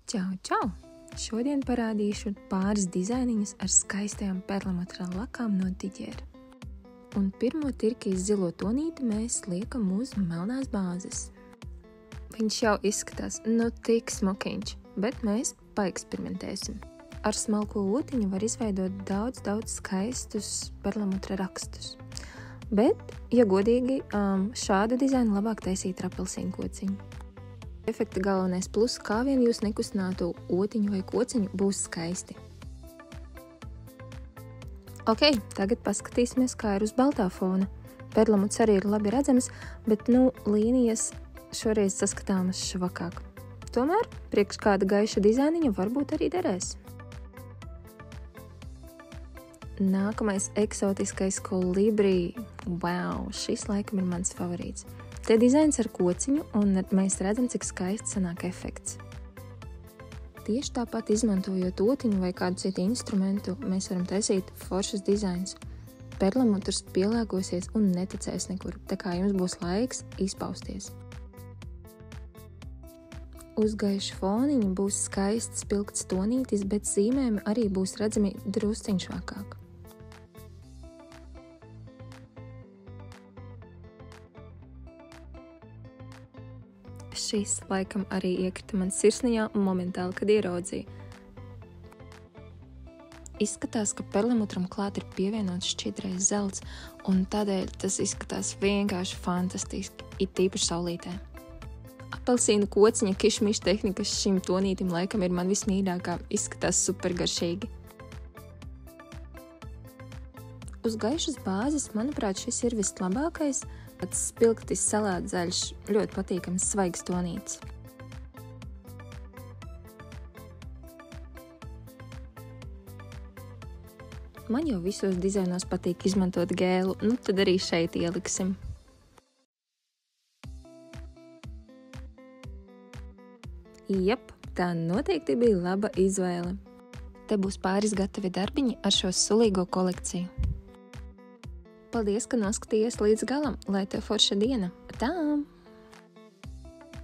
Čau, čau! Šodien parādīšu pāris dizainiņus ar skaistajām perlamatra lakām no Diģera. Un pirmo tirkīs zilo tonīti mēs liekam uz melnās bāzes. Viņš jau izskatās tik smukiņš, bet mēs paeksperimentēsim. Ar smalko otiņu var izveidot daudz skaistus perlamatra rakstus. Bet, ja godīgi, šādu dizainu labāk taisīt ar apelsīnu kociņu. Efekta galvenais plus, kā vien jūs nekustinātu otiņu vai kociņu, būs skaisti. Ok, tagad paskatīsimies, kā ir uz baltā fona. Perlamutrs arī ir labi redzams, bet līnijas šoreiz saskatāmas švakāk. Tomēr, priekš kāda gaiša dizainiņa varbūt arī derēs. Nākamais eksotiskais kolibrī. Wow, šis laikam ir mans favorīts. Te dizains ar kociņu, un mēs redzam, cik skaisti sanāk efekts. Tieši tāpat izmantojot otiņu vai kādu citu instrumentu, mēs varam taisīt foršus dizainus. Perlamutrs pielāgosies un neticēs nekur, tā kā jums būs laiks izpausties. Uz gaiša foniņa būs skaists spilgts tonītis, bet zīmējumi arī būs redzami drusciņš vakāk. Šis laikam arī iekrita man sirsniņā momentāli, kad ieraudzīju. Izskatās, ka perlamutram klāt ir pievienots šķidrais zelts, un tādēļ tas izskatās vienkārši fantastiski, it īpaši saulītē. Apelsīnu kociņa kišmiša tehnika šim tonītim laikam ir man vismīļākā, izskatās super garšīgi. Uz gaišas bāzes, manuprāt, šis ir vislabākais. Pats spilgtis salātzaļš, ļoti patīkams svaigs tonītis. Man jau visos dizainos patīk izmantot gēlu, tad arī šeit ieliksim. Jep, tā noteikti bija laba izvēle. Te būs pāris gatavi darbiņi ar šo sulīgo kolekciju. Paldies, ka noskatījies līdz galam, lai tev forša diena. Tām!